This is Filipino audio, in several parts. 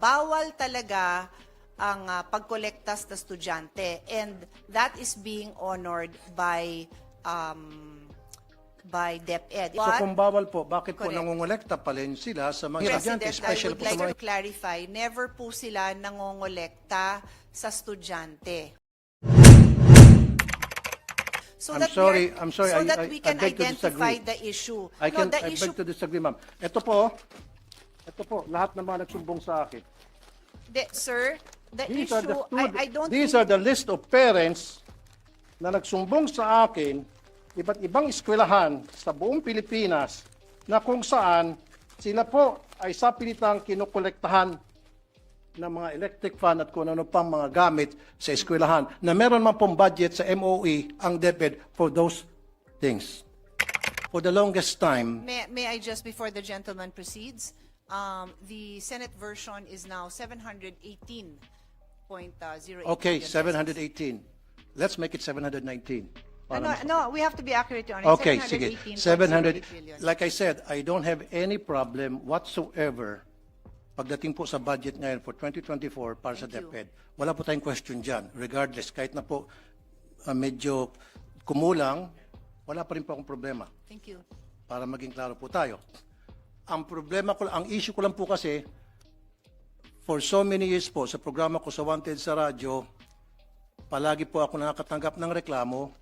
bawal talaga ang pagkolekta sa estudyante, and that is being honored by DepEd. So kung bawal po, bakit po Correct. nangongolekta pa rin sila sa mga estudyante, President, I special would po sa like mga... to clarify, never po sila nangongolekta sa estudyante. So I'm sorry, so that we can beg to identify disagree. the issue. I No, the beg issue, to disagree, ma'am. Ito po, lahat ng mga nagsumbong sa akin. sir, the These issue, are the I don't these think, are the list of parents na nagsumbong sa akin, iba't ibang eskwelahan sa buong Pilipinas, na kung saan sila po ay sapilitang kinukolektahan ng mga electric fan at kung ano pang mga gamit sa eskwelahan, na meron man pong budget sa MOE ang DepEd for those things. For the longest time, may I just, before the gentleman proceeds, the Senate version is now 718.08. okay, 718. Let's make it 719. No, we have to be accurate on it. Okay, sige. 700. 718.08 billion. Like I said, I don't have any problem whatsoever pagdating po sa budget ngayon for 2024 para sa Thank you. DepEd. Wala po tayong question dyan. Regardless, kahit na po medyo kumulang, wala pa rin po akong problema. Thank you. Para maging klaro po tayo. Ang problema ko, ang issue ko lang po kasi, for so many years po, sa programa ko sa Wanted sa radyo, palagi po ako nakakatanggap ng reklamo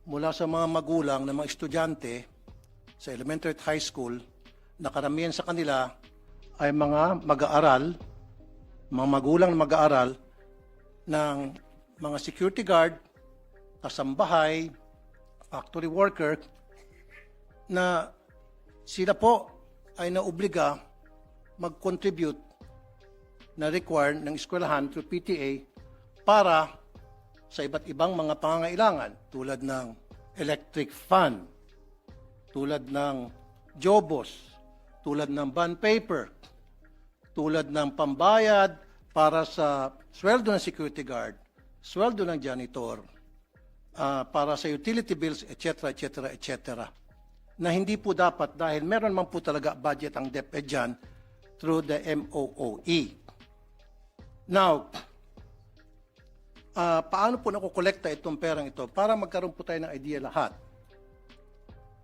mula sa mga magulang ng mga estudyante sa elementary at high school na karamihan sa kanila ay mga mag-aaral, mga magulang na mag-aaral ng mga security guard, kasambahay, factory worker, na sila po ay naobliga mag-contribute na required ng eskwelahan through PTA para sa iba't ibang mga pangangailangan tulad ng electric fan, tulad ng jobos, tulad ng bond paper, tulad ng pambayad para sa sweldo ng security guard, sweldo ng janitor, para sa utility bills, etc., etc., etc., na hindi po dapat dahil meron man po talaga budget ang DepEd dyan through the MOOE. Now, paano po nakukolekta itong perang ito? Para magkaroon po tayo ng idea lahat.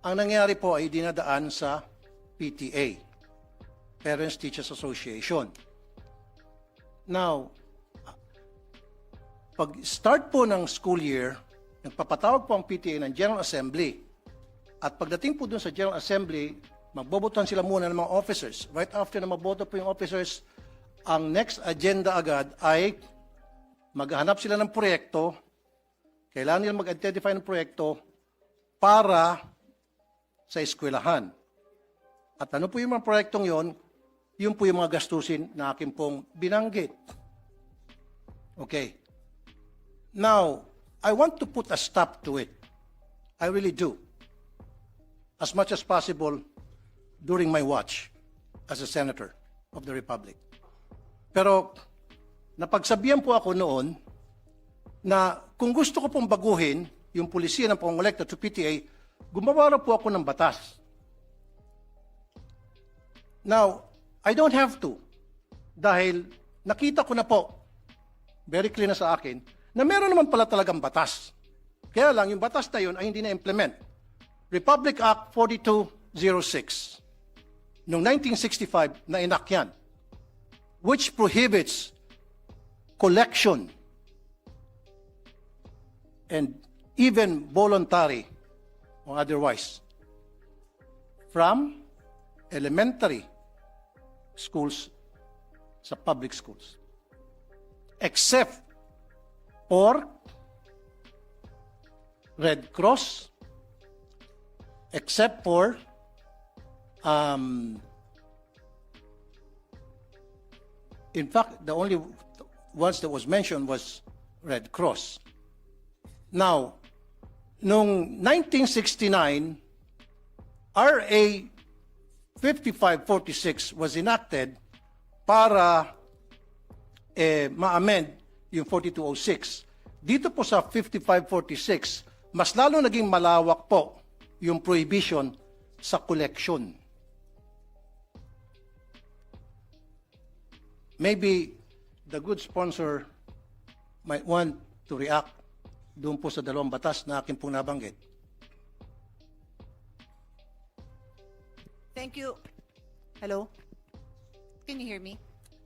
Ang nangyari po ay dinadaan sa PTA, Parents Teachers Association. Now, pag start po ng school year, nagpapatawag po ang PTA ng General Assembly. At pagdating po dun sa General Assembly, magbobotohan sila muna ng mga officers. Right after na maboto po yung officers, ang next agenda agad ay maghahanap sila ng proyekto, kailangan nila mag-identify ng proyekto para sa eskwelahan. At ano po yung mga proyektong yon? Yun po yung mga gastusin na akin pong binanggit. Okay. Now, I want to put a stop to it. I really do. As much as possible during my watch as a senator of the Republic. Pero, napagsabihan po ako noon na kung gusto ko pong baguhin yung polisiya ng pangongolekta to PTA, gumawa po ako ng batas. Now, I don't have to dahil nakita ko na po, very clear na sa akin, na meron naman pala talagang batas. Kaya lang, yung batas na yun ay hindi na-implement. Republic Act 4206 noong 1965 na enact yan, which prohibits collection and even voluntary or otherwise from elementary schools sa public schools except for Red Cross, except for in fact, the only ones that was mentioned was Red Cross. Now, noong 1969, RA 5546 was enacted para ma-amend yung 4206. Dito po sa 5546, mas lalo naging malawak po yung prohibition sa collection. maybe the good sponsor might want to react doon po sa dalawang batas na akin pong nabanggit. Thank you. Hello? Can you hear me?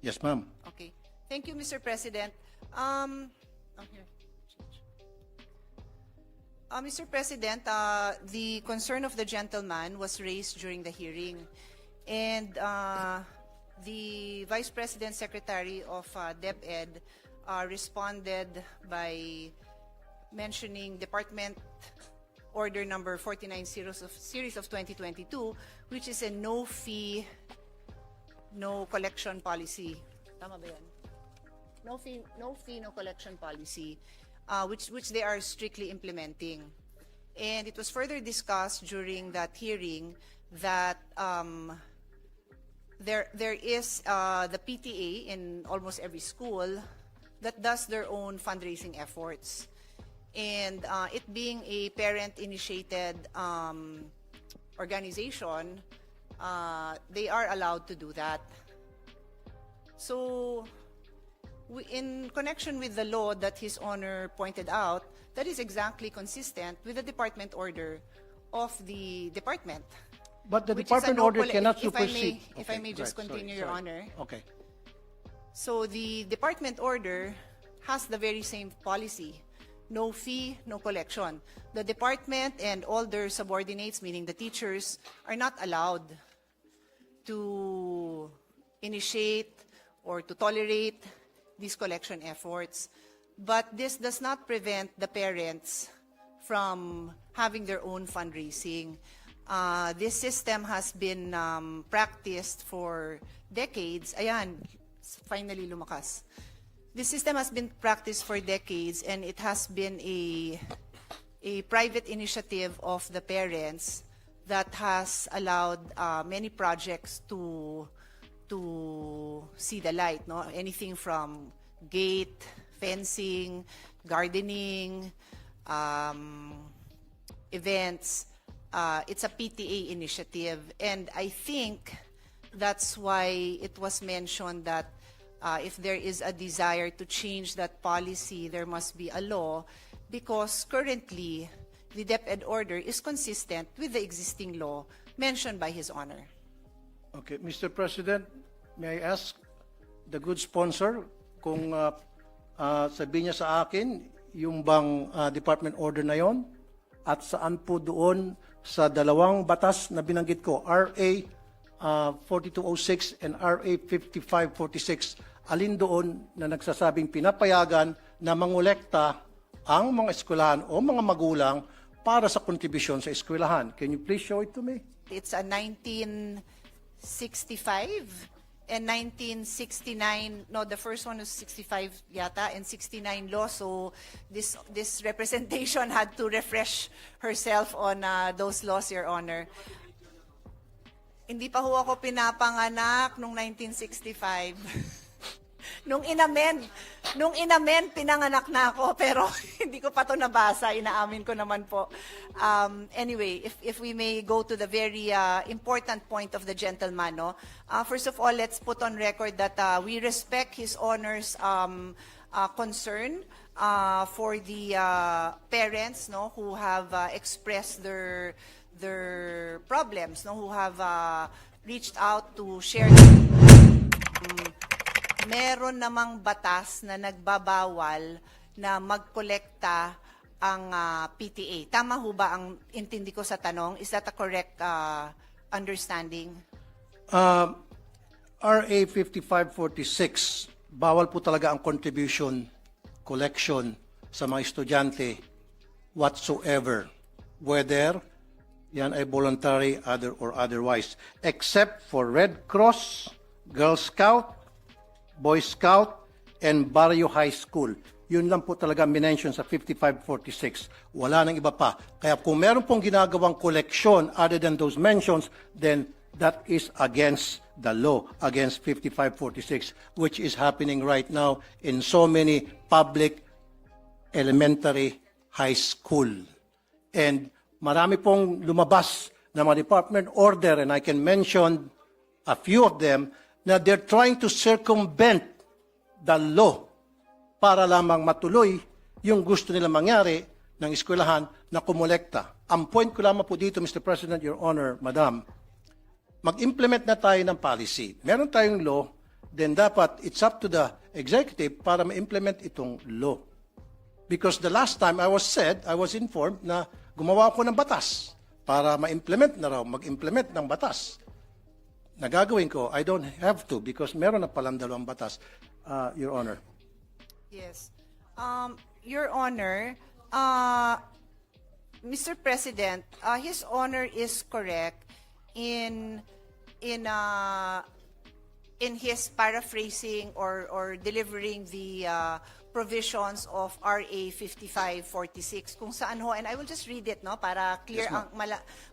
Yes, ma'am. Okay. Thank you, Mr. President. Here. Mr. President, the concern of the gentleman was raised during the hearing, and the Vice President Secretary of DepEd responded by mentioning Department Order Number 49 Series of 2022, which is a no-fee, no collection policy. Tama ba yan? No fee, no collection policy, which they are strictly implementing. And it was further discussed during that hearing that there is the PTA in almost every school that does their own fundraising efforts. And it being a parent-initiated organization, they are allowed to do that. So, in connection with the law that His Honor pointed out, that is exactly consistent with the department order of the department. But the which is department a no order colle- cannot if I may- supersede. if I may just continue, Your Honor. Okay. So the department order has the very same policy. No fee, no collection. The department and all their subordinates, meaning the teachers, are not allowed to initiate or to tolerate these collection efforts. But this does not prevent the parents from having their own fundraising. This system has been practiced for decades. Ayan, finally lumakas. This system has been practiced for decades, and it has been a private initiative of the parents that has allowed many projects to see the light. No, anything from gate, fencing, gardening, events. It's a PTA initiative, and I think that's why it was mentioned that if there is a desire to change that policy, there must be a law, because currently the DepEd order is consistent with the existing law mentioned by His Honor. Okay, Mr. President, may I ask the good sponsor kung sabihin niya sa akin yung bang department order na yon at saan po doon sa dalawang batas na binanggit ko, RA 4206 and RA 5546, alin doon na nagsasabing pinapayagan na mangolekta ang mga eskwelahan o mga magulang para sa kontribusyon sa eskwelahan. Can you please show it to me? It's a 1965 and 1969, no, the first one was 65 yata, and 69 law, so this representation had to refresh herself on those laws, Your Honor. Hindi pa ho ako pinapanganak nung 1965. Nung inamend, pinanganak na ako, pero hindi ko pa to nabasa, inaamin ko naman po. Anyway, if we may go to the very important point of the gentleman, no? First of all, let's put on record that we respect His Honor's concern for the parents, no, who have expressed their problems, no, who have reached out to share. Meron namang batas na nagbabawal na magkolekta ang PTA. Tama ho ba ang intindi ko sa tanong? Is that a correct understanding? RA 5546, bawal po talaga ang contribution, collection sa mga estudyante whatsoever, whether yan ay voluntary or otherwise, except for Red Cross, Girl Scout, Boy Scout, and Barrio High School. Yun lang po talaga minention sa 5546. Wala nang iba pa. Kaya kung meron pong ginagawang collection other than those mentions, then that is against the law, against 5546, which is happening right now in so many public elementary high school. And marami pong lumabas na mga department order, and I can mention a few of them, na they're trying to circumvent the law para lamang matuloy yung gusto nila mangyari ng eskwelahan na kumolekta. Ang point ko lamang po dito, Mr. President, Your Honor, Madam, mag-implement na tayo ng policy. Meron tayong law, then dapat it's up to the executive para ma-implement itong law. Because the last time I was informed na gumawa ako ng batas para ma-implement na raw, mag-implement ng batas. Nagagawin ko, I don't have to because meron na palang dalawang batas, Your Honor. Yes. Your Honor, Mr. President, His Honor is correct in his paraphrasing or delivering the provisions of RA 5546 kung saan ho, and I will just read it no para clear Yes, ang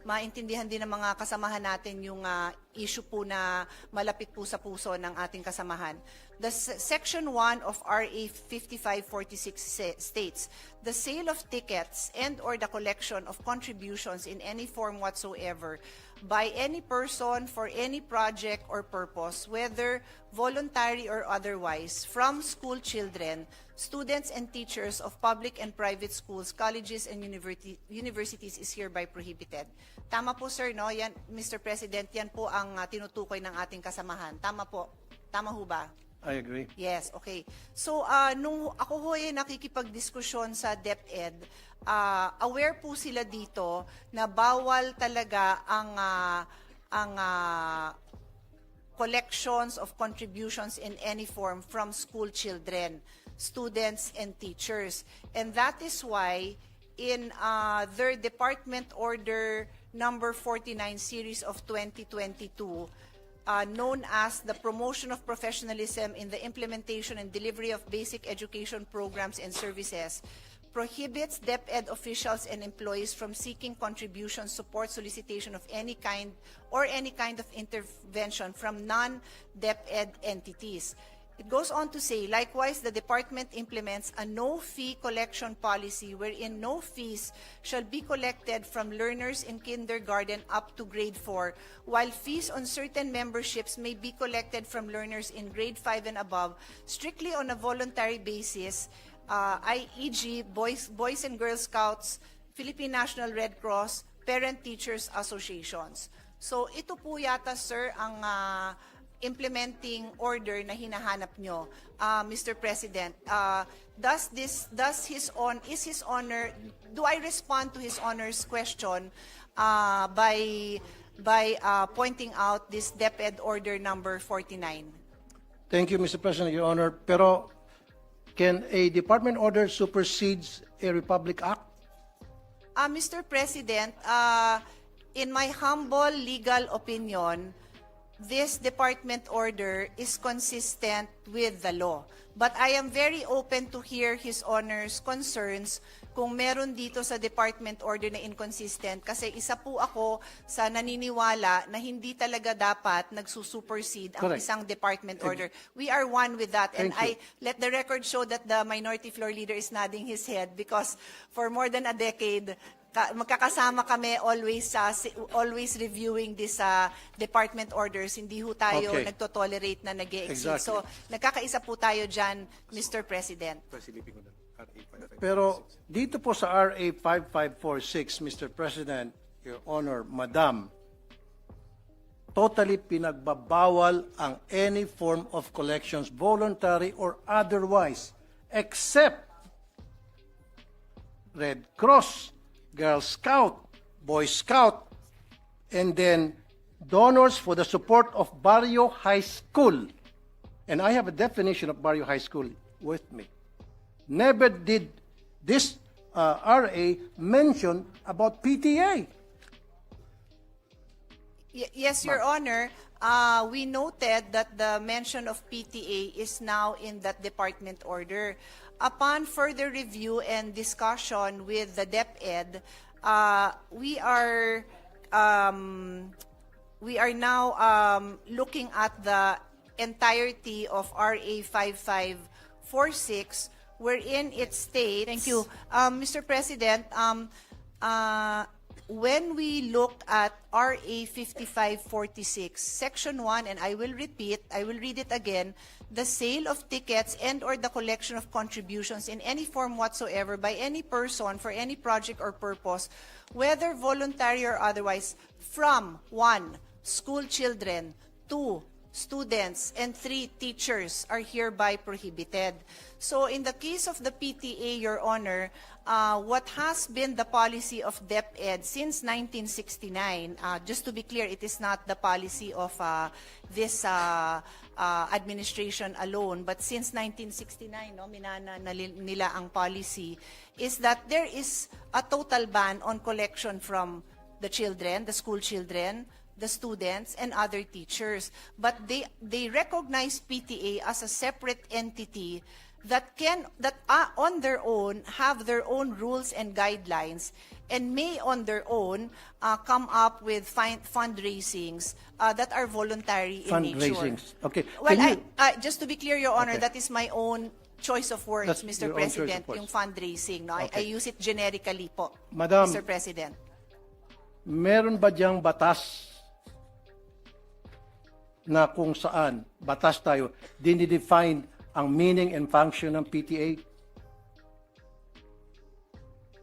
maintindihan din ng mga kasamahan natin yung issue po na malapit po sa puso ng ating kasamahan. The section 1 of RA 5546 states, the sale of tickets and or the collection of contributions in any form whatsoever by any person for any project or purpose, whether voluntary or otherwise, from school children, students and teachers of public and private schools, colleges and universities is hereby prohibited. Tama po sir, no? Yan, Mr. President, yan po ang tinutukoy ng ating kasamahan. Tama po. Tama ho ba? I agree. Yes, okay. So, nung ako ho ay nakikipagdiskusyon sa DepEd, aware po sila dito na bawal talaga ang collections of contributions in any form from school children, students, and teachers. And that is why in their Department Order number 49 series of 2022, known as the Promotion of Professionalism in the Implementation and Delivery of Basic Education Programs and Services, prohibits DepEd officials and employees from seeking contribution, support, solicitation of any kind, or any kind of intervention from non-DepEd entities. It goes on to say, likewise, the department implements a no-fee collection policy wherein no fees shall be collected from learners in kindergarten up to grade 4, while fees on certain memberships may be collected from learners in grade 5 and above, strictly on a voluntary basis, e.g. Boys and Girl Scouts, Philippine National Red Cross, Parent-Teachers Associations. So ito po yata, sir, ang implementing order na hinahanap nyo, Mr. President. Is His Honor, do I respond to His Honor's question by pointing out this DepEd order number 49? Thank you, Mr. President, Your Honor. Pero can a department order supersedes a Republic Act? Mr. President, in my humble legal opinion, this department order is consistent with the law. But I am very open to hear His Honor's concerns kung meron dito sa department order na inconsistent, kasi isa po ako sa naniniwala na hindi talaga dapat nagsusupersede ang Correct. isang department order. We are one with that, and Thank you. I let the record show that the minority floor leader is nodding his head because for more than a decade, magkakasama kami always reviewing this department orders. Hindi ho tayo Okay. nagtotolerate na nag-e-exceed. Exactly. So, nagkakaisa po tayo dyan, Mr. President. Pero dito po sa RA 5546, Mr. President, Your Honor, Madam, totally pinagbabawal ang any form of collections, voluntary or otherwise, except Red Cross, Girl Scout, Boy Scout, and then donors for the support of Barrio High School. And I have a definition of Barrio High School with me. Never did this RA mention about PTA. Yes, Your Honor. We noted that the mention of PTA is now in that department order. Upon further review and discussion with the DepEd, we are now looking at the entirety of RA 5546, wherein it states. Thank you, Mr. President. when we look at RA 5546, Section 1, and I will read it again, the sale of tickets and or the collection of contributions in any form whatsoever by any person for any project or purpose, whether voluntary or otherwise, from 1, school children, 2, students, and 3, teachers are hereby prohibited. So in the case of the PTA, Your Honor, what has been the policy of DepEd since 1969, just to be clear, it is not the policy of this administration alone, but since 1969, no, minana nila ang policy, is that there is a total ban on collection from the children, the school children, the students, and other teachers. But they recognize PTA as a separate entity that on their own have their own rules and guidelines, and may on their own come up with fundraisings that are voluntary in nature. Fundraisings. Okay. Well, just to be clear, Your Honor, Okay. that is my own choice of words, That's Mr. your own choice of President, words. yung fundraising. No? I Okay. use it generically po, Madam, Mr. President. meron ba diyang batas na kung saan, batas tayo, dinidefine ang meaning and function ng PTA?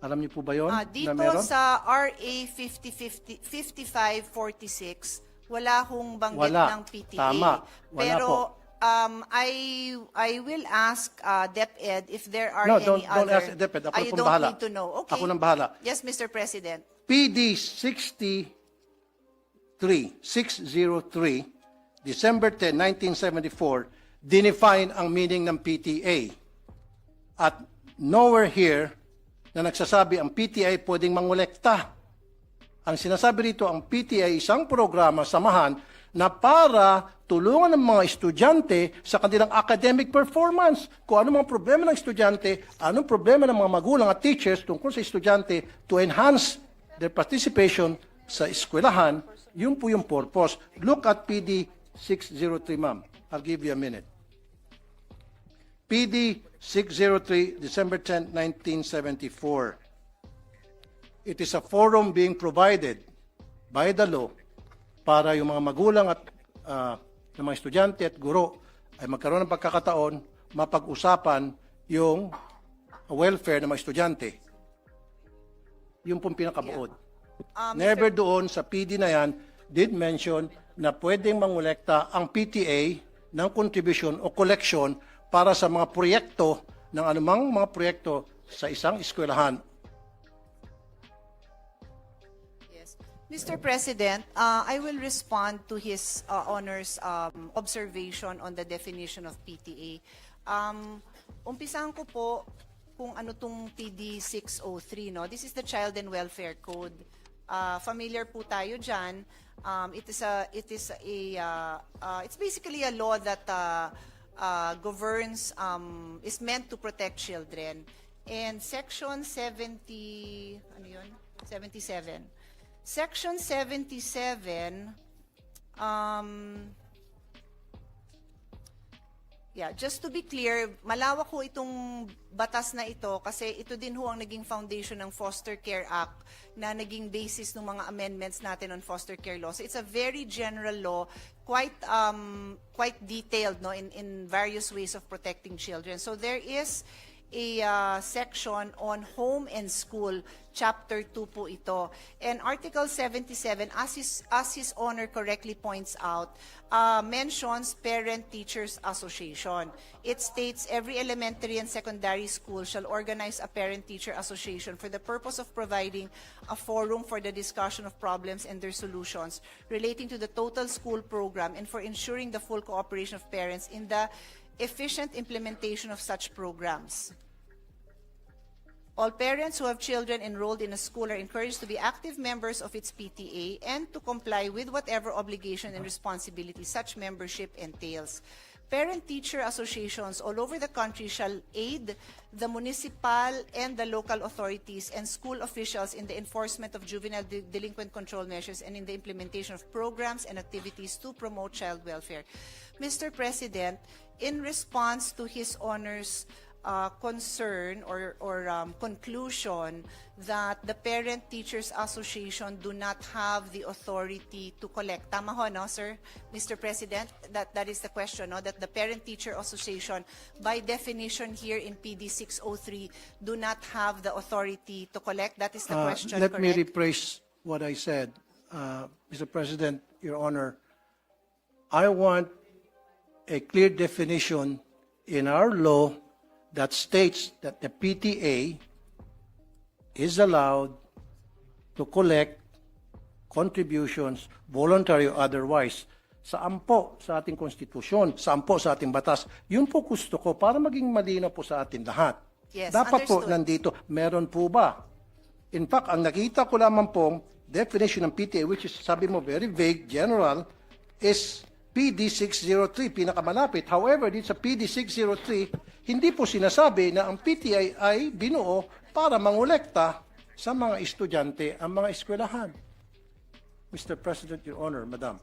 Alam niyo po ba yun? Dito na meron? sa RA 5546, wala hong banggit Wala. ng PTA. Tama. Wala Pero po. I will ask DepEd if there are No, any don't other... ask DepEd. Ako you pong don't bahala. need to know. Okay. Ako nang bahala. Yes, Mr. President. PD 603, December 10, 1974, dinefine ang meaning ng PTA. At nowhere here na nagsasabi ang PTA pwedeng mangolekta. Ang sinasabi rito, ang PTA ay isang programa, samahan, na para tulungan ng mga estudyante sa kanilang academic performance. Kung ano mga problema ng estudyante, anong problema ng mga magulang at teachers tungkol sa estudyante to enhance their participation sa eskwelahan, yun po yung purpose. Look at PD 603, ma'am. I'll give you a minute. PD 603, December 10, 1974. It is a forum being provided by the law para yung mga magulang at ng mga estudyante at guro ay magkaroon ng pagkakataon mapag-usapan yung welfare ng mga estudyante. Yung pong pinakabuod. Never doon sa PD na yan did mention na pwedeng mangolekta ang PTA ng contribution o collection para sa mga proyekto ng anumang mga proyekto sa isang eskwelahan. Yes. Mr. President, I will respond to his Honor's observation on the definition of PTA. Umpisahan ko po kung ano tong PD 603, no? This is the Child and Welfare Code. Familiar po tayo dyan. It's basically a law that governs, is meant to protect children. And Section 77. Section 77, just to be clear, malawak ho itong batas na ito kasi ito din ho ang naging foundation ng Foster Care Act na naging basis ng mga amendments natin on foster care law. So it's a very general law, quite detailed, no, in various ways of protecting children. So there is a section on home and school, chapter 2 po ito. And Article 77, as his Honor correctly points out, mentions Parent-Teachers Association. It states every elementary and secondary school shall organize a Parent-Teacher Association for the purpose of providing a forum for the discussion of problems and their solutions relating to the total school program and for ensuring the full cooperation of parents in the efficient implementation of such programs. All parents who have children enrolled in a school are encouraged to be active members of its PTA and to comply with whatever obligation and responsibility such membership entails. Parent-teacher associations all over the country shall aid the municipal and the local authorities and school officials in the enforcement of juvenile delinquent control measures and in the implementation of programs and activities to promote child welfare. Mr. President, in response to His Honor's concern or conclusion that the Parent Teachers Association do not have the authority to collect. Tama ho, no, sir? Mr. President, that is the question, no? That the Parent Teacher Association, by definition here in PD 603, do not have the authority to collect. That is the question, Let correct? me rephrase what I said. Mr. President, Your Honor, I want a clear definition in our law that states that the PTA is allowed to collect contributions, voluntary or otherwise. Saan po sa ating konstitusyon, saan po sa ating batas. Yun po gusto ko para maging malinaw po sa atin lahat. Yes, Dapat po understood. nandito, meron po ba? In fact, ang nakita ko lamang pong definition ng PTA, which is, sabi mo, very vague, general, is PD 603, pinakamalapit. However, dito sa PD 603, hindi po sinasabi na ang PTA ay binuo para mangolekta sa mga estudyante ang mga eskwelahan. Mr. President, Your Honor, Madam.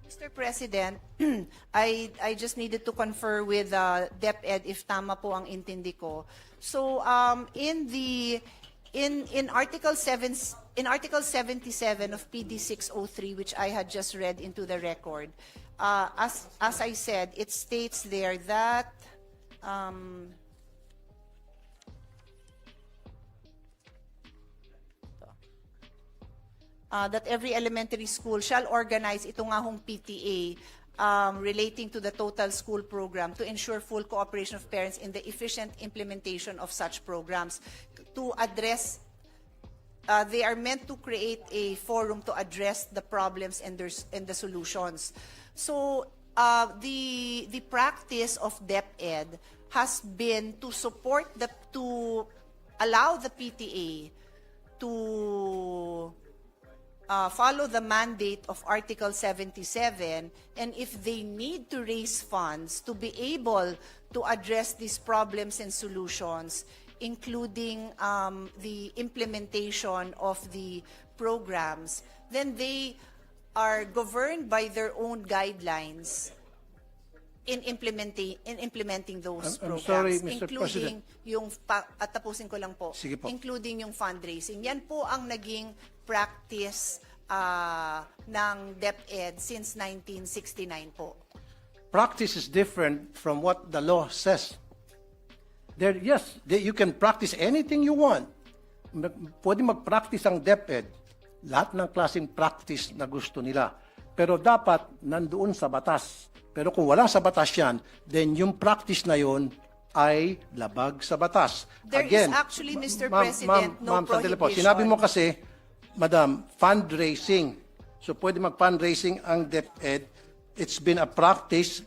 Mr. President, I just needed to confer with DepEd if tama po ang intindi ko. So in Article 77 of PD 603, which I had just read into the record, as I said, it states there that that every elementary school shall organize ito nga hong PTA relating to the total school program to ensure full cooperation of parents in the efficient implementation of such programs. To address, they are meant to create a forum to address the problems and the solutions. So the practice of DepEd has been to support to allow the PTA to follow the mandate of Article 77, and if they need to raise funds to be able to address these problems and solutions, including the implementation of the programs, then they are governed by their own guidelines in implementing those I'm programs, sorry, Mr. including yung at tapusin ko lang po, Sige po. including yung fundraising. Yan po ang naging practice ng DepEd since 1969 po. Practice is different from what the law says. You can practice anything you want. Pwede mag-practice ang DepEd. Lahat ng klaseng practice na gusto nila. Pero dapat nandoon sa batas. Pero kung wala sa batas yan, then yung practice na yon ay labag sa batas. There is actually, Mr. President, no sandali po. prohibition. Sinabi mo kasi, Madam, fundraising. So pwede mag-fundraising ang DepEd. It's been a practice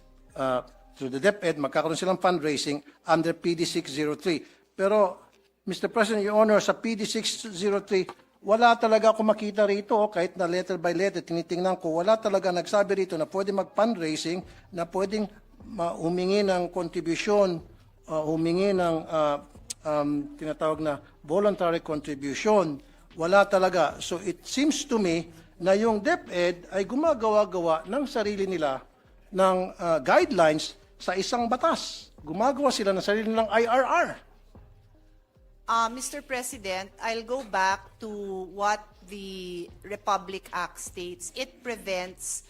through the DepEd, magkakaroon silang fundraising under PD 603. Pero, Mr. President, Your Honor, sa PD 603, wala talaga ako makita rito, kahit na letter by letter, tinitingnan ko, wala talaga nagsabi rito na pwede mag-fundraising, na pwedeng humingi ng contribution, humingi ng tinatawag na voluntary contribution. Wala talaga. So it seems to me na yung DepEd ay gumagawa-gawa ng sarili nila ng guidelines sa isang batas. Gumagawa sila ng sarili nilang IRR. Mr. President, I'll go back to what the Republic Act states. It prohibits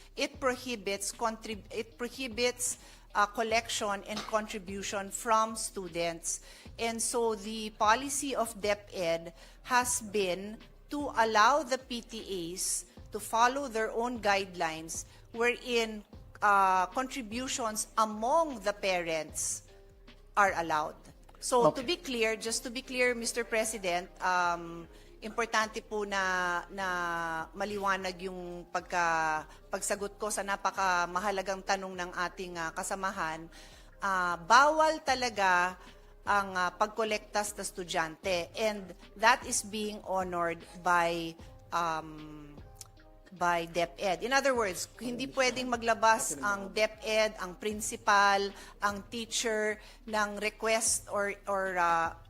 collection and contribution from students. And so the policy of DepEd has been to allow the PTAs to follow their own guidelines wherein contributions among the parents are allowed. So Okay. to be clear, just to be clear, Mr. President, importante po na maliwanag yung pagsagot ko sa napakamahalagang tanong ng ating kasamahan. Bawal talaga ang pagkolekta sa estudyante, and that is being honored by DepEd. In other words, hindi pwedeng maglabas ang DepEd, ang principal, ang teacher ng request or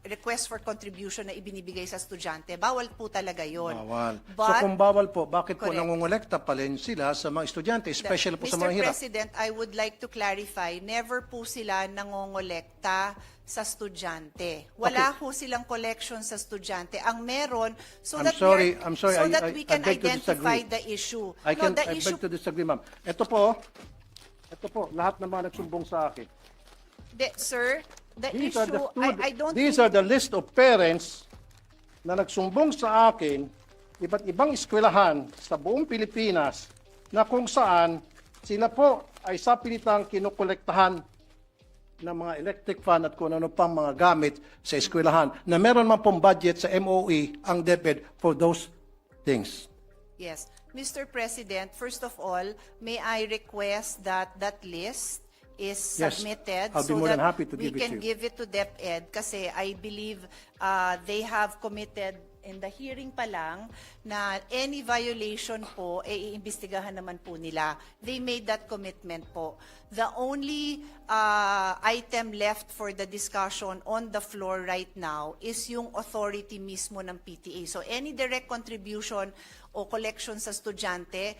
request for contribution na ibinibigay sa estudyante. Bawal po talaga yon. Bawal. So But, kung bawal po, bakit po Correct. nangongolekta pa rin sila sa mga estudyante, especially po sa mga Mr. hirap? President, I would like to clarify, never po sila nangongolekta sa estudyante. Wala ho silang collection sa estudyante. Ang meron, so I'm that sorry, so that we can I beg to identify disagree. the issue. I the beg issue, to disagree, ma'am. Ito po, lahat ng mga nagsumbong sa akin. sir, the These are issue, the I don't these think, are the list of parents na nagsumbong sa akin, iba't ibang eskwelahan sa buong Pilipinas na kung saan sila po ay sapilitang kinukolektahan ng mga electric fan at kung ano pang mga gamit sa eskwelahan na meron man pong budget sa MOE ang DepEd for those things. yes. Mr. President, first of all, may I request that that list is Yes, submitted I'll be so more than that happy to we give it to can you. give it to DepEd kasi I believe they have committed in the hearing pa lang na any violation po, iimbestigahan naman po nila. They made that commitment po. The only item left for the discussion on the floor right now is yung authority mismo ng PTA. So any direct contribution o collection sa estudyante,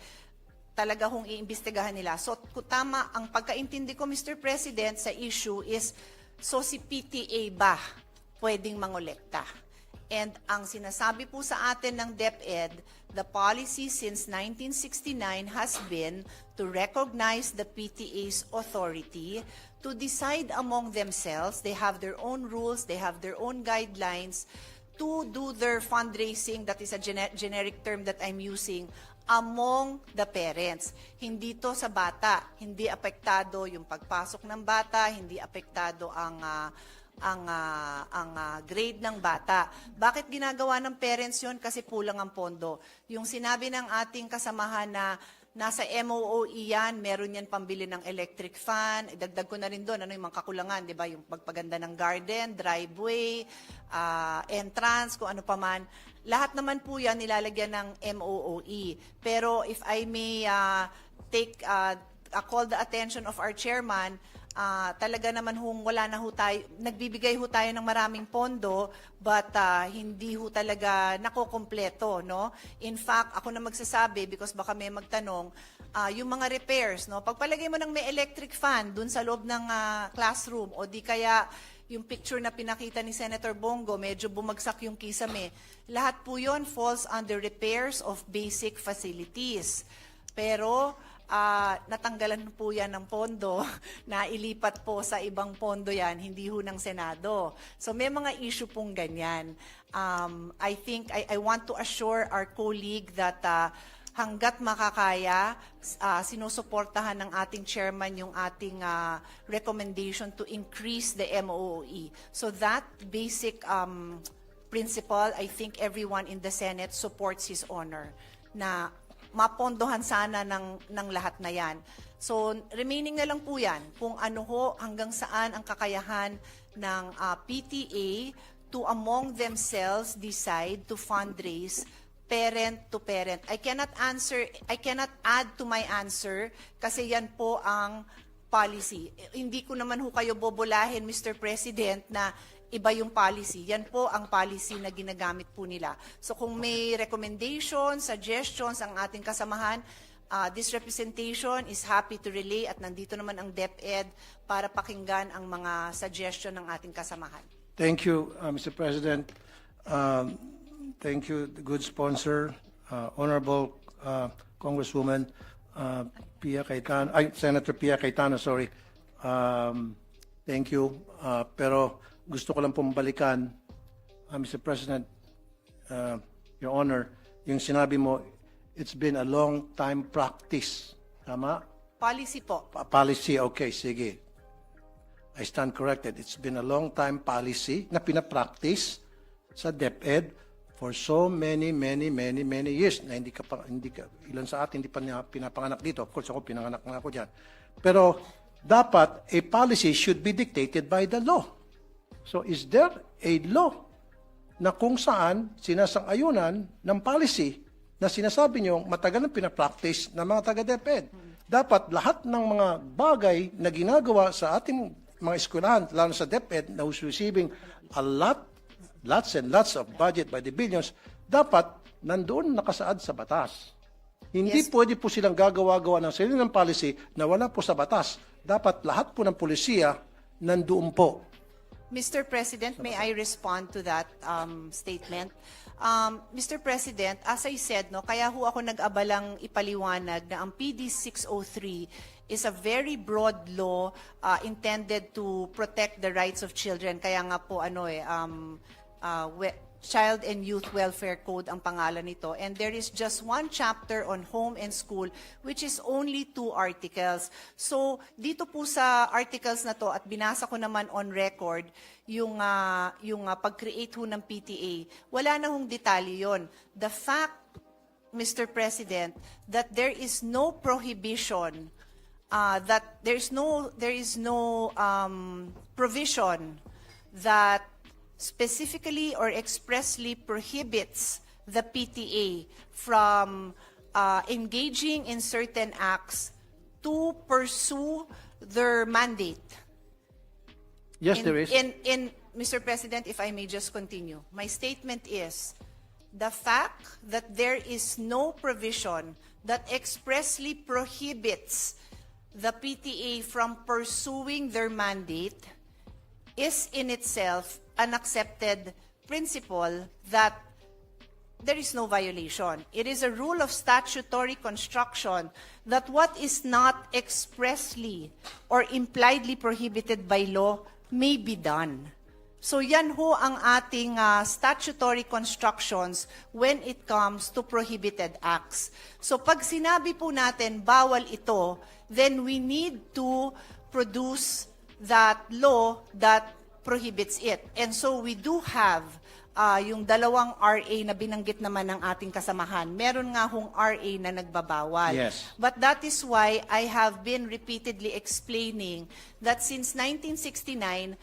talaga hong iimbestigahan nila. So tama, ang pagkaintindi ko, Mr. President, sa issue is, so si PTA ba pwedeng mangolekta? And ang sinasabi po sa atin ng DepEd, the policy since 1969 has been to recognize the PTA's authority to decide among themselves. They have their own rules, they have their own guidelines to do their fundraising, that is a generic term that I'm using, among the parents. Hindi to sa bata, hindi apektado yung pagpasok ng bata, hindi apektado ang grade ng bata. Bakit ginagawa ng parents yun? Kasi kulang ang pondo. Yung sinabi ng ating kasamahan na nasa MOOE yan, meron yan pambili ng electric fan, idagdag ko na rin doon, ano yung mga kakulangan, di ba? Yung pagpaganda ng garden, driveway, entrance, kung ano pa man. Lahat naman po yan nilalagyan ng MOOE. Pero if I may call the attention of our chairman, talaga naman wala na ho tayo, nagbibigay ho tayo ng maraming pondo, but hindi ho talaga nakokompleto, no? In fact, ako na magsasabi, because baka may magtanong, yung mga repairs, no? Pagpalagay mo ng may electric fan dun sa loob ng classroom, o di kaya yung picture na pinakita ni Senator Bongo, medyo bumagsak yung kisame, lahat po yun falls under repairs of basic facilities. Pero natanggalan po yan ng pondo, na ilipat po sa ibang pondo yan, hindi ho ng Senado. So may mga issue pong ganyan. I think, I want to assure our colleague that hanggat makakaya, sinusuportahan ng ating chairman yung ating recommendation to increase the MOOE. So that basic principle, I think everyone in the Senate supports his honor, na mapondohan sana ng lahat na yan. So, remaining na lang po yan kung ano ho, hanggang saan ang kakayahan ng PTA to among themselves decide to fundraise parent to parent. I cannot add to my answer kasi yan po ang policy. Hindi ko naman ho kayo bobolahin, Mr. President, na iba yung policy. Yan po ang policy na ginagamit po nila. So kung may recommendations, suggestions ang ating kasamahan, this representation is happy to relay at nandito naman ang DepEd para pakinggan ang mga suggestion ng ating kasamahan. Thank you, Mr. President. Thank you, the good sponsor, Honorable Congresswoman Pia Cayetano, Senator Pia Cayetano, sorry. Thank you. Pero gusto ko lang pong balikan, Mr. President, Your Honor, yung sinabi mo, it's been a long time practice. Tama? Policy po. Policy, okay, sige. I stand corrected. It's been a long time policy na pinapractice sa DepEd for so many years na ilan sa atin hindi pa pinapanganak dito. Of course, ako pinanganak na ako dyan. Pero dapat, a policy should be dictated by the law. So is there a law na kung saan sinasang-ayunan ng policy na sinasabi nyo matagal na pinapractice ng mga taga-DepEd? Dapat lahat ng mga bagay na ginagawa sa ating mga eskwelahan, lalo sa DepEd, na who's receiving lots and lots of budget by the billions, dapat nandoon nakasaad sa batas. Hindi pwede po silang gagawa-gawa ng sarili ng policy na wala po sa batas. Dapat lahat po ng polisiya nandoon po. Mr. President, may I respond to that statement? Mr. President, as I said, no, kaya ho ako nag-abalang ipaliwanag na ang PD 603 is a very broad law intended to protect the rights of children. Kaya nga po Child and Youth Welfare Code ang pangalan nito. And there is just one chapter on home and school, which is only 2 articles. So, dito po sa articles na to, at binasa ko naman on record, yung pag-create ho ng PTA, wala na hong detalye yon. The fact, Mr. President, that there is no prohibition, that there is no provision that specifically or expressly prohibits the PTA from engaging in certain acts to pursue their mandate. Yes, there is. Mr. President, if I may just continue. My statement is, the fact that there is no provision that expressly prohibits the PTA from pursuing their mandate is in itself an accepted principle that there is no violation. It is a rule of statutory construction that what is not expressly or impliedly prohibited by law may be done. So yan ho ang ating statutory constructions when it comes to prohibited acts. So pag sinabi po natin bawal ito, then we need to produce that law that prohibits it. And so we do have yung dalawang RA na binanggit naman ng ating kasamahan. Meron nga hong RA na nagbabawal. Yes. But that is why I have been repeatedly explaining that since 1969,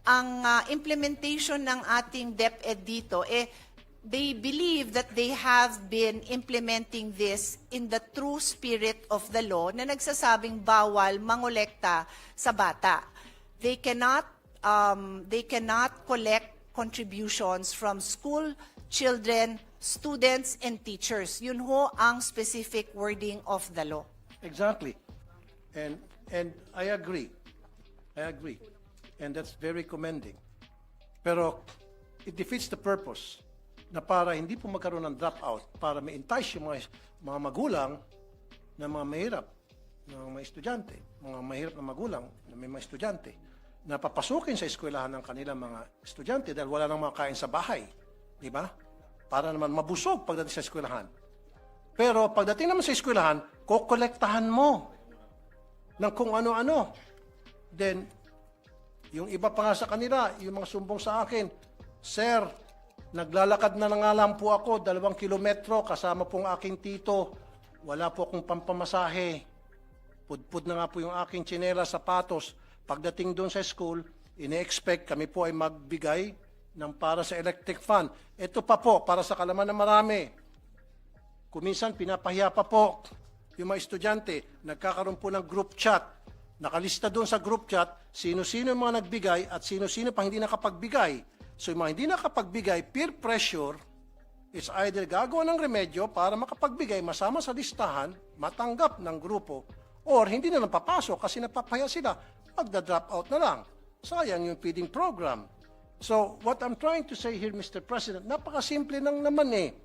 ang implementation ng ating DepEd dito, they believe that they have been implementing this in the true spirit of the law na nagsasabing bawal mangolekta sa bata. They cannot collect contributions from school children, students, and teachers. Yun ho ang specific wording of the law. Exactly. And I agree. And that's very commending. Pero it defeats the purpose na para hindi po magkaroon ng dropout, para ma-entice yung mga magulang na mga mahirap, na mga estudyante, mga mahirap na magulang na may mga estudyante, na papasukin sa eskwelahan ng kanilang mga estudyante dahil wala nang makain sa bahay. Di ba? Para naman mabusog pagdating sa eskwelahan. Pero pagdating naman sa eskwelahan, kokolektahan mo ng kung ano-ano. Then, yung iba pa nga sa kanila, yung mga sumbong sa akin, Sir, naglalakad na nga lang po ako, 2 kilometro, kasama pong aking tito. Wala po akong pampamasahe. Pudpud na nga po yung aking tsinela, sapatos. Pagdating doon sa school, ine-expect kami po ay magbigay ng para sa electric fan. Ito pa po, para sa kalaman na marami. Kuminsan, pinapahiya pa po yung mga estudyante. Nagkakaroon po ng group chat. Nakalista doon sa group chat, sino-sino yung mga nagbigay at sino-sino pa hindi nakapagbigay. So yung mga hindi nakapagbigay, peer pressure, is either gagawa ng remedyo para makapagbigay, masama sa listahan, matanggap ng grupo, or hindi na lang papasok kasi napapahiya sila. Magda-drop out na lang. Sayang yung feeding program. So, what I'm trying to say here, Mr. President, napakasimple lang naman eh.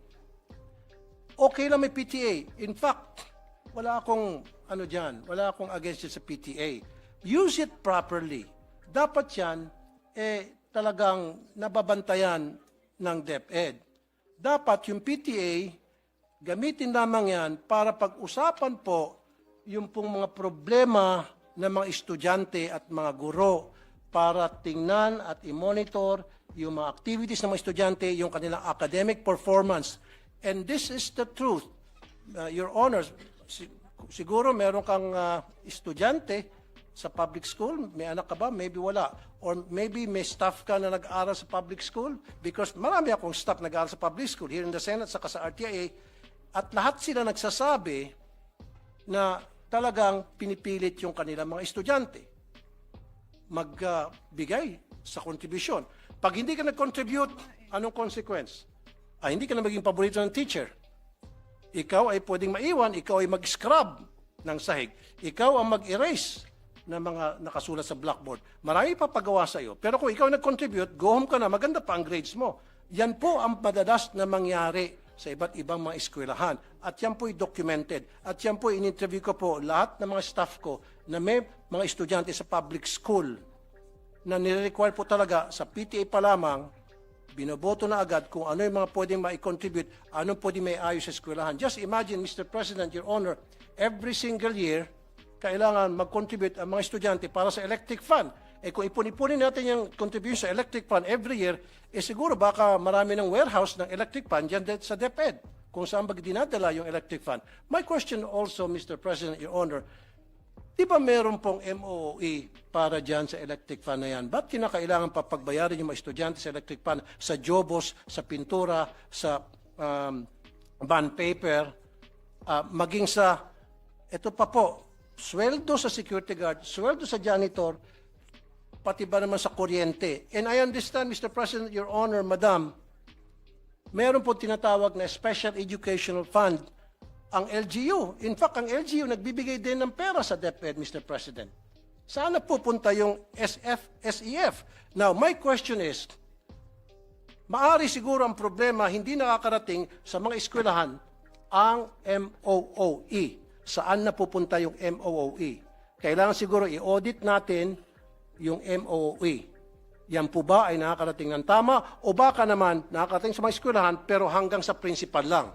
Okay lang may PTA. In fact, wala akong against it sa PTA. Use it properly. Dapat yan, talagang nababantayan ng DepEd. Dapat yung PTA, gamitin lamang yan para pag-usapan po yung pong mga problema ng mga estudyante at mga guro para tingnan at i-monitor yung mga activities ng mga estudyante, yung kanilang academic performance. And this is the truth. Your Honors, siguro meron kang estudyante sa public school, may anak ka ba? Maybe wala. Or maybe may staff ka na nag-aaral sa public school because marami akong staff nag-aaral sa public school here in the Senate saka sa RTIA at lahat sila nagsasabi na talagang pinipilit yung kanilang mga estudyante magbigay sa kontribusyon. Pag hindi ka nag-contribute, anong consequence? Hindi ka na maging paborito ng teacher. Ikaw ay pwedeng maiwan, ikaw ay mag-scrub ng sahig. Ikaw ang mag-erase na mga nakasulat sa blackboard. Marami pa pagawa sa iyo. Pero kung ikaw nag-contribute, go home ka na, maganda pa ang grades mo. Yan po ang madalas na mangyari sa iba't ibang mga eskwelahan. At yan po'y documented. At yan po, in-interview ko po lahat ng mga staff ko na may mga estudyante sa public school na nire-require po talaga sa PTA pa lamang, binoboto na agad kung ano yung mga pwedeng ma-contribute, anong pwedeng may ayos sa eskwelahan. Just imagine, Mr. President, Your Honor, every single year, kailangan mag-contribute ang mga estudyante para sa electric fund. Eh kung ipon-ipunin natin yung contribution sa electric fund every year, eh siguro baka marami ng warehouse ng electric fund dyan sa DepEd, kung saan ba dinadala yung electric fund. My question also, Mr. President, Your Honor, di ba meron pong MOE para dyan sa electric fund na yan? Ba't kinakailangan pa pagbayarin yung mga estudyante sa electric fund, sa jobos, sa pintura, sa bond paper, maging sa, ito pa po, sweldo sa security guard, sweldo sa janitor, pati ba naman sa kuryente. And I understand, Mr. President, Your Honor, Madam, meron po tinatawag na Special Educational Fund ang LGU. In fact, ang LGU nagbibigay din ng pera sa DepEd, Mr. President. Sana pupunta yung SF, SEF. Now, my question is, maari siguro ang problema hindi nakakarating sa mga eskwelahan ang MOOE. Saan na pupunta yung MOOE? Kailangan siguro i-audit natin yung MOOE. Yan po ba ay nakakarating ng tama o baka naman nakakarating sa mga eskwelahan pero hanggang sa principal lang?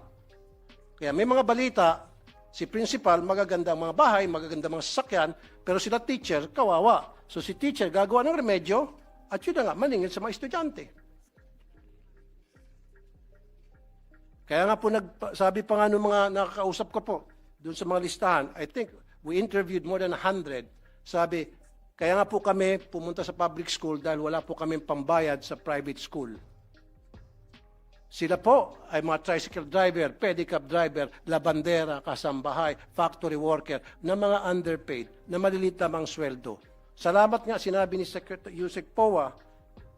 Kaya may mga balita, si principal, magaganda ang mga bahay, magaganda ang mga sasakyan, pero sila teacher, kawawa. So si teacher gagawa ng remedyo at yun na nga, maningil sa mga estudyante. Kaya nga po, sabi pa nga ng mga nakakausap ko po, doon sa mga listahan, I think we interviewed more than 100. Sabi, kaya nga po kami pumunta sa public school dahil wala po kami pambayad sa private school. Sila po ay mga tricycle driver, pedicab driver, labandera, kasambahay, factory worker, na mga underpaid, na malilit lamang sweldo. Salamat nga, sinabi ni Secretary Yusek Powa,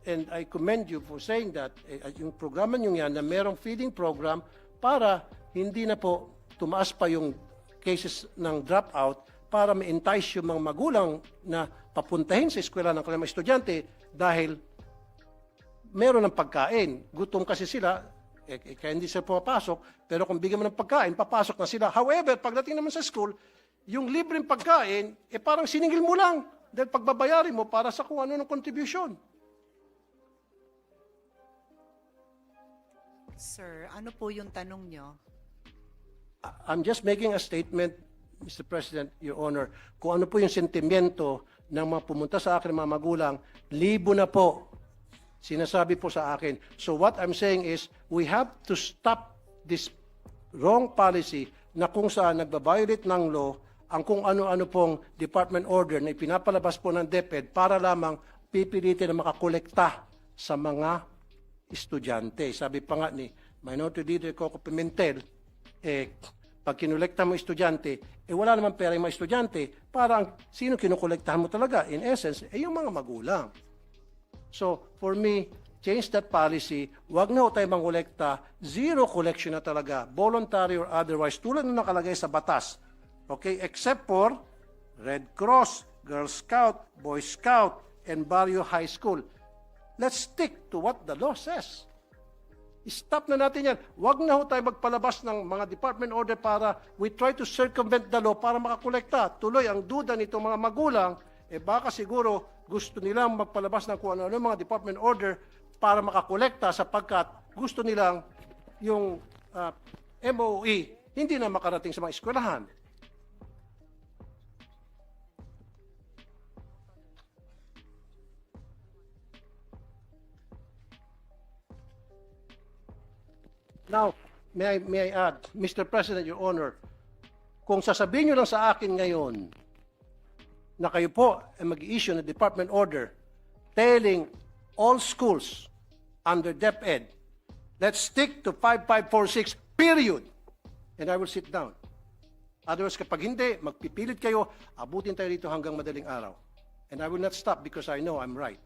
and I commend you for saying that, yung programa nyo yan na merong feeding program para hindi na po tumaas pa yung cases ng dropout para ma-entice yung mga magulang na papuntahin sa eskwela ng kanilang estudyante dahil meron ng pagkain. Gutom kasi sila, kaya hindi sila pumapasok, pero kung bigyan mo ng pagkain, papasok na sila. However, pagdating naman sa school, yung libreng pagkain, parang siningil mo lang dahil pagbabayarin mo para sa kung ano ng contribution. Sir, ano po yung tanong nyo? I'm just making a statement, Mr. President, Your Honor, kung ano po yung sentimiento ng mga pumunta sa akin, mga magulang, libo na po, sinasabi po sa akin. So what I'm saying is, we have to stop this wrong policy na kung saan nagbabiolate ng law ang kung ano-ano pong department order na ipinapalabas po ng DepEd para lamang pipilitin na makakolekta sa mga estudyante. Sabi pa nga ni Minority Leader Coco Pimentel, pag kinolekta mo estudyante, wala naman pera yung mga estudyante, parang sino kinukolektahan mo talaga? In essence, yung mga magulang. So, for me, change that policy, wag na ho tayo mangolekta, zero collection na talaga, voluntary or otherwise, tulad na nakalagay sa batas. Okay? Except for Red Cross, Girl Scout, Boy Scout, and Barrio High School. Let's stick to what the law says. Stop na natin yan. Huwag na ho tayo magpalabas ng mga department order para we try to circumvent the law para makakolekta. Tuloy, ang duda nito mga magulang, baka siguro gusto nilang magpalabas ng kung ano mga department order para makakolekta sapagkat gusto nilang yung MOE hindi na makarating sa mga eskwelahan. Now, may I add, Mr. President, Your Honor, kung sasabihin nyo lang sa akin ngayon na kayo po ay mag-issue ng department order telling all schools under DepEd, let's stick to 5546, period. And I will sit down. Otherwise, kapag hindi, magpipilit kayo, abutin tayo dito hanggang madaling araw. And I will not stop because I know I'm right.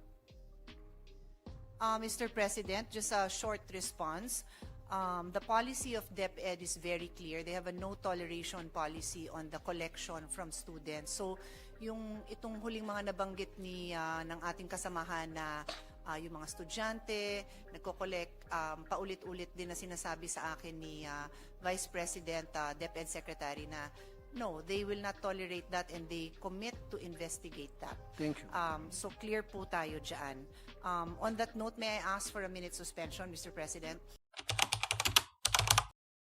Mr. President, just a short response. The policy of DepEd is very clear. They have a no toleration policy on the collection from students. So itong huling mga nabanggit ng ating kasamahan na yung mga estudyante, nagko-collect, paulit-ulit din na sinasabi sa akin ni Vice President, DepEd Secretary na no, they will not tolerate that and they commit to investigate that. Thank you. So clear po tayo dyan. On that note, may I ask for a minute suspension, Mr. President?